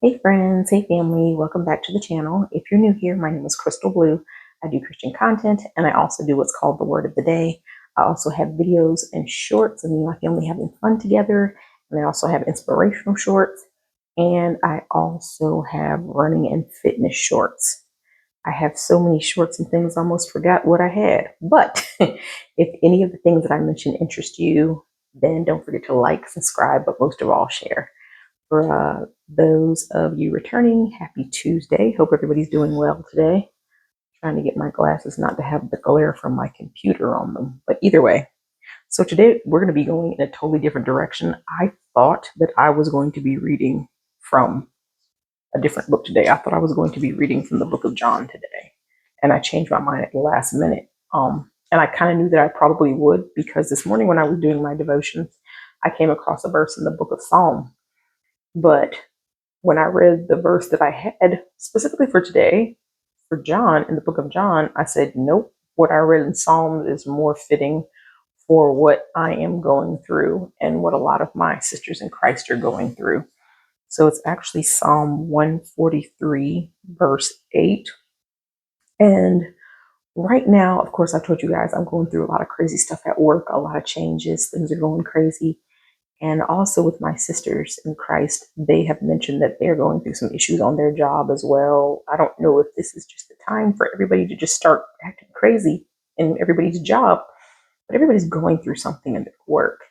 Hey friends, hey family, welcome back to the channel. If you're new here, my name is Crystal Blue. I do Christian content and I also do what's called the Word of the Day. I also have videos and shorts of me and my family having fun together. And I also have inspirational shorts. And I also have running and fitness shorts. I have so many shorts and things, I almost forgot what I had. But if any of the things that I mentioned interest you, then don't forget to like, subscribe, but most of all, share. For those of you returning, happy Tuesday. Hope everybody's doing well today. Trying to get my glasses not to have the glare from my computer on them. But either way, so today we're going to be going in a totally different direction. I thought that I was going to be reading from a different book today. I thought I was going to be reading from the book of John today. And I changed my mind at the last minute. And I kind of knew that I probably would because this morning when I was doing my devotions, I came across a verse in the book of Psalm. But when I read the verse that I had specifically for today, for John, in the book of John, I said, nope, what I read in Psalms is more fitting for what I am going through and what a lot of my sisters in Christ are going through. So it's actually Psalm 143, verse 8. And right now, of course, I told you guys I'm going through a lot of crazy stuff at work, a lot of changes, things are going crazy. And also with my sisters in Christ, they have mentioned that they're going through some issues on their job as well. I don't know if this is just the time for everybody to just start acting crazy in everybody's job, but everybody's going through something in their work.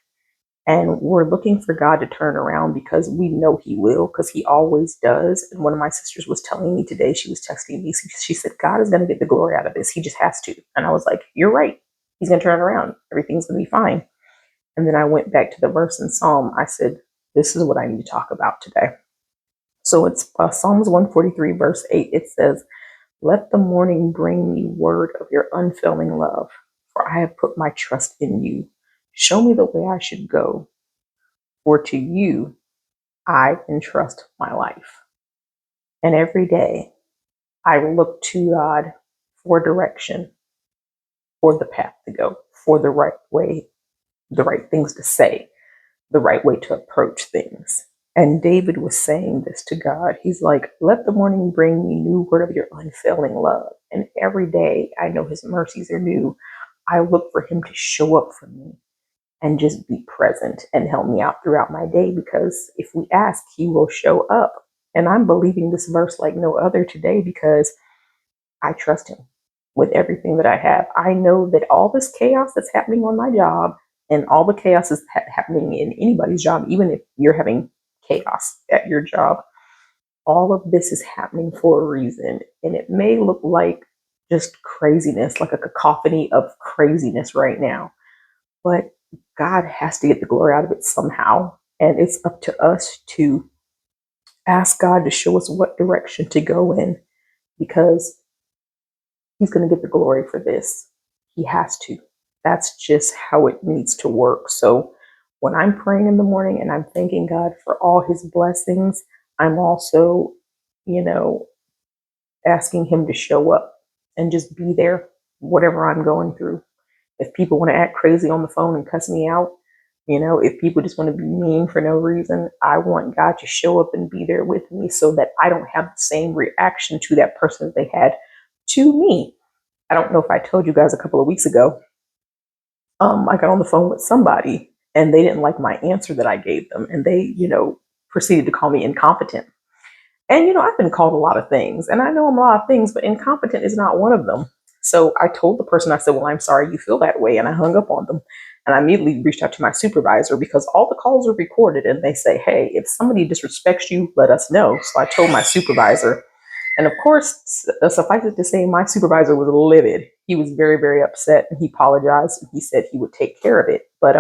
And we're looking for God to turn around because we know He will, because He always does. And one of my sisters was telling me today, she was texting me, she said, God is going to get the glory out of this. He just has to. And I was like, you're right. He's going to turn around. Everything's going to be fine. And then I went back to the verse in Psalm. I said, this is what I need to talk about today. So it's Psalms 143, verse 8. It says, let the morning bring me word of your unfailing love, for I have put my trust in you. Show me the way I should go, for to you I entrust my life. And every day I look to God for direction, for the path to go, for the right way, the right things to say, the right way to approach things. And David was saying this to God. He's like, let the morning bring me new word of your unfailing love. And every day I know his mercies are new. I look for him to show up for me and just be present and help me out throughout my day, because if we ask, he will show up. And I'm believing this verse like no other today because I trust him with everything that I have. I know that all this chaos that's happening on my job and all the chaos is happening in anybody's job, even if you're having chaos at your job, all of this is happening for a reason. And it may look like just craziness, like a cacophony of craziness right now, but God has to get the glory out of it somehow. And it's up to us to ask God to show us what direction to go in, because he's going to get the glory for this. He has to. That's just how it needs to work. So when I'm praying in the morning and I'm thanking God for all his blessings, I'm also, you know, asking him to show up and just be there, whatever I'm going through. If people want to act crazy on the phone and cuss me out, if people just want to be mean for no reason, I want God to show up and be there with me so that I don't have the same reaction to that person that they had to me. I don't know if I told you guys a couple of weeks ago, I got on the phone with somebody and they didn't like my answer that I gave them. And they, proceeded to call me incompetent. And, I've been called a lot of things and I know I'm a lot of things, but incompetent is not one of them. So I told the person, I said, well, I'm sorry you feel that way. And I hung up on them. And I immediately reached out to my supervisor because all the calls are recorded and they say, hey, if somebody disrespects you, let us know. So I told my supervisor. And of course, suffice it to say, my supervisor was livid. He was very, very upset and he apologized and he said he would take care of it. But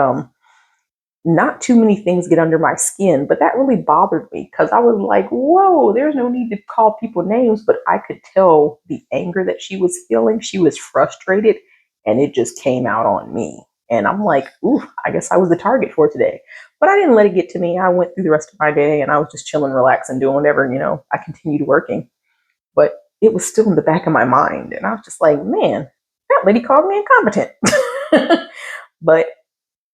not too many things get under my skin, but that really bothered me because I was like, whoa, there's no need to call people names, but I could tell the anger that she was feeling. She was frustrated and it just came out on me. And I'm like, ooh, I guess I was the target for today. But I didn't let it get to me. I went through the rest of my day and I was just chilling, relaxing, doing whatever, I continued working. But it was still in the back of my mind. And I was just like, man, that lady called me incompetent. But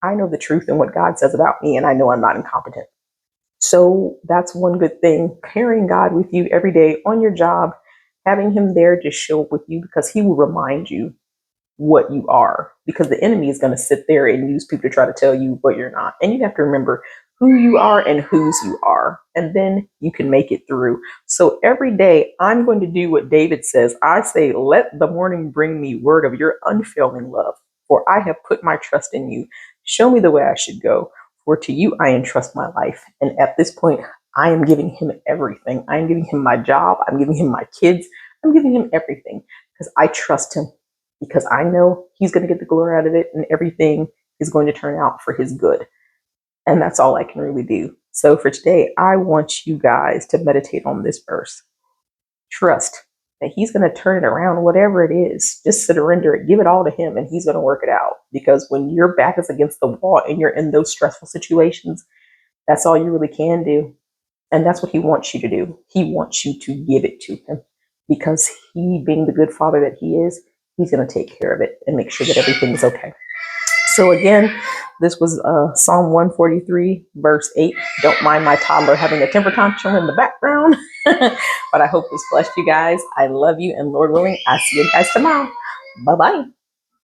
I know the truth and what God says about me, and I know I'm not incompetent. So that's one good thing, carrying God with you every day on your job, having him there to show up with you, because he will remind you what you are, because the enemy is going to sit there and use people to try to tell you what you're not. And you have to remember who you are and whose you are, and then you can make it through. So every day I'm going to do what David says. I say, let the morning bring me word of your unfailing love, for I have put my trust in you. Show me the way I should go, for to you I entrust my life. And at this point, I am giving him everything. I'm giving him my job. I'm giving him my kids. I'm giving him everything, because I trust him, because I know he's going to get the glory out of it, and everything is going to turn out for his good. And that's all I can really do. So for today, I want you guys to meditate on this verse. Trust that he's going to turn it around, whatever it is. Just surrender it, give it all to him, and he's going to work it out. Because when your back is against the wall and you're in those stressful situations, that's all you really can do. And that's what he wants you to do. He wants you to give it to him, because he, being the good father that he is, he's going to take care of it and make sure that everything's okay. So again, this was Psalm 143, verse 8. Don't mind my toddler having a temper tantrum in the background. But I hope this blessed you guys. I love you, and Lord willing, I'll see you guys tomorrow. Bye-bye.